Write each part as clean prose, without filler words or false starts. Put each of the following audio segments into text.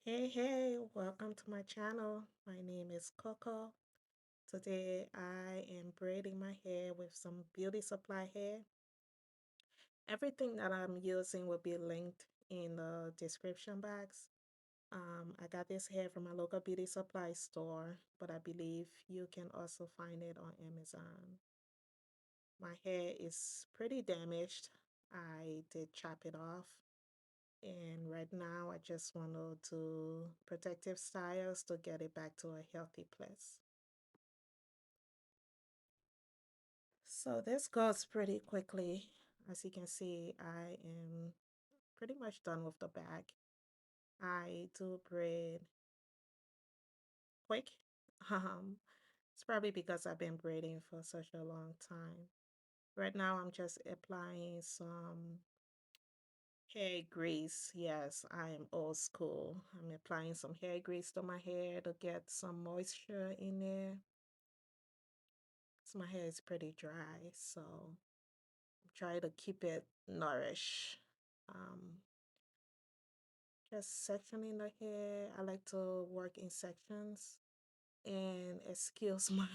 Hey, welcome to my channel. My name is Coco. Today I am braiding my hair with some beauty supply hair. Everything that I'm using will be linked in the description box. I got this hair from my local beauty supply store, but I believe you can also find it on Amazon. My hair is pretty damaged. I did chop it off, and right now I just want to do protective styles to get it back to a healthy place. So this goes pretty quickly. As you can see, I am pretty much done with the bag. I do braid quick. Um, it's probably because I've been braiding for such a long time. Right now, I'm just applying some hair grease. Yes, I am old school. I'm applying some hair grease to my hair to get some moisture in there. So my hair is pretty dry, so I'm trying to keep it nourished. Um, just sectioning the hair. I like to work in sections. And excuse my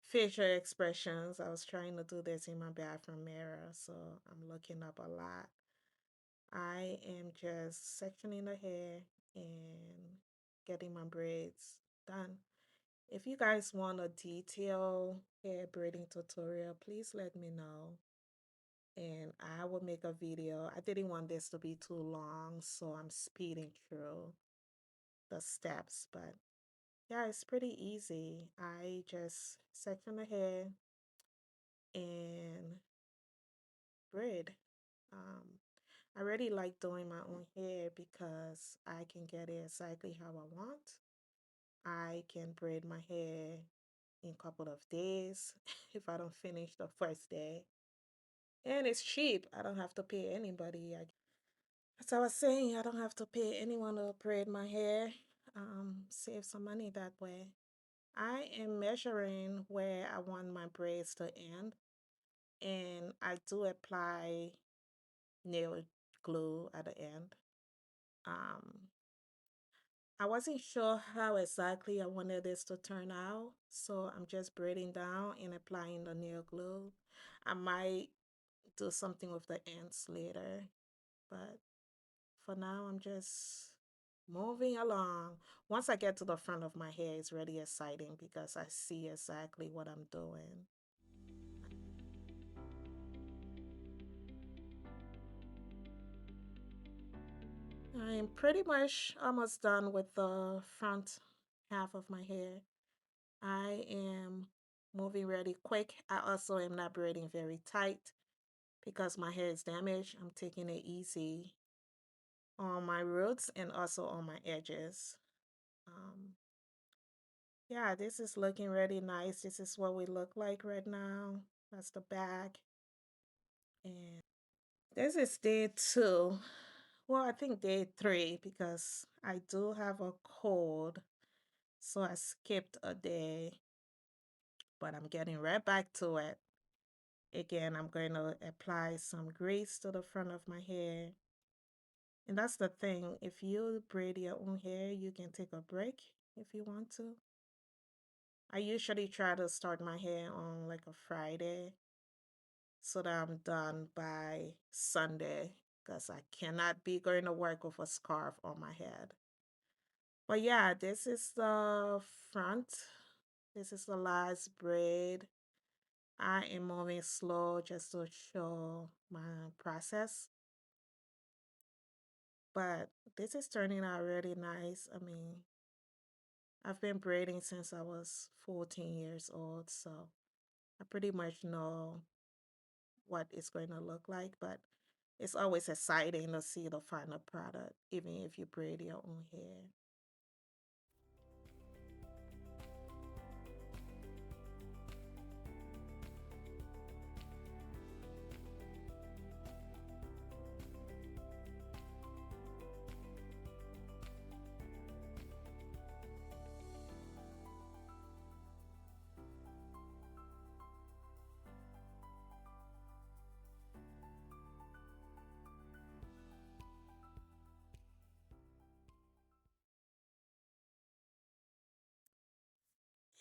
facial expressions. I was trying to do this in my bathroom mirror, so I'm looking up a lot. I am just sectioning the hair and getting my braids done. If you guys want a detailed hair braiding tutorial, please let me know and I will make a video. I didn't want this to be too long, so I'm speeding through the steps, but yeah, it's pretty easy. I just section the hair and braid. Um, I really like doing my own hair because I can get it exactly how I want. I can braid my hair in a couple of days if I don't finish the first day. And it's cheap. I don't have to pay anybody. As I was saying, I don't have to pay anyone to braid my hair. Save some money that way. I am measuring where I want my braids to end, and I do apply nail glue at the end. Um, I wasn't sure how exactly I wanted this to turn out, so I'm just braiding down and applying the nail glue. I might do something with the ends later, but for now, I'm just moving along. Once I get to the front of my hair, it's really exciting because I see exactly what I'm doing. I'm pretty much almost done with the front half of my hair. I am moving really quick. I also am not braiding very tight because my hair is damaged. I'm taking it easy on my roots and also on my edges. Um, yeah, this is looking really nice. This is what we look like right now. That's the back. And this is day two. Well, I think day three because I do have a cold. So I skipped a day, but I'm getting right back to it. Again, I'm going to apply some grease to the front of my hair. And that's the thing. If you braid your own hair, you can take a break if you want to. I usually try to start my hair on like a Friday so that I'm done by Sunday because I cannot be going to work with a scarf on my head. But yeah, this is the front. This is the last braid. I am moving slow just to show my process. But this is turning out really nice. I mean, I've been braiding since I was 14 years old, so I pretty much know what it's going to look like, but it's always exciting to see the final product, even if you braid your own hair.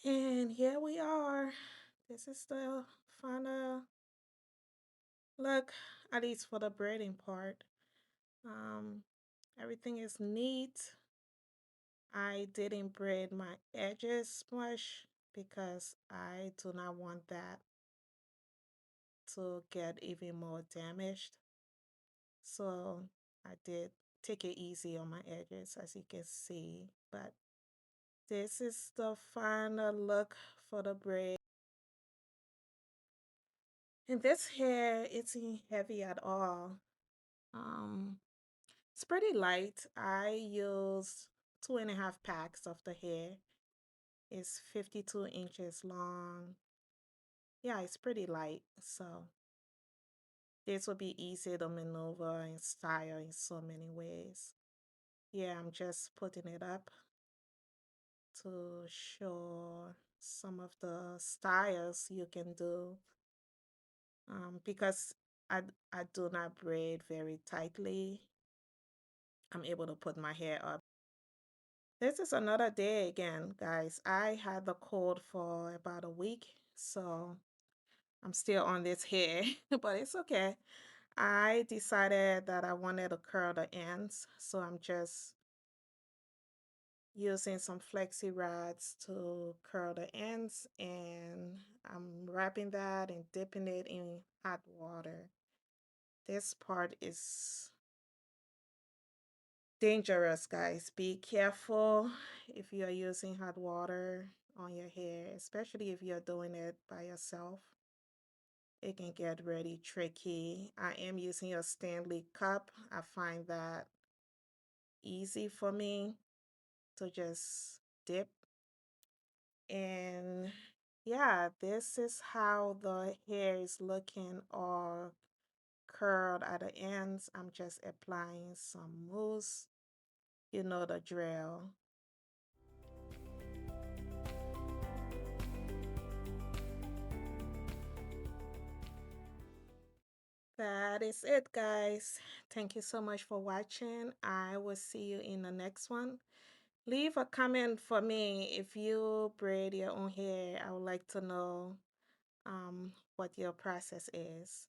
And here we are. This is the final look, at least for the braiding part. Um, Everything is neat. I didn't braid my edges much because I do not want that to get even more damaged. So I did take it easy on my edges, as you can see. But this is the final look for the braid. And this hair isn't heavy at all. Um, it's pretty light. I used 2.5 packs of the hair. It's 52 inches long. Yeah, it's pretty light. So this will be easy to maneuver and style in so many ways. Yeah, I'm just putting it up to show some of the styles you can do. Because I do not braid very tightly, I'm able to put my hair up. This is another day again, guys. I had the cold for about a week, so I'm still on this hair, but it's okay. I decided that I wanted to curl the ends, so I'm just using some flexi rods to curl the ends, and I'm wrapping that and dipping it in hot water. This part is dangerous, guys. Be careful if you're using hot water on your hair, especially if you're doing it by yourself. It can get really tricky. I am using a Stanley cup. I find that easy for me to just dip. And yeah, this is how the hair is looking all curled at the ends. I'm just applying some mousse. You know the drill. That is it, guys. Thank you so much for watching. I will see you in the next one. Leave a comment for me if you braid your own hair. I would like to know what your process is.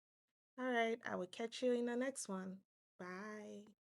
All right, I will catch you in the next one. Bye.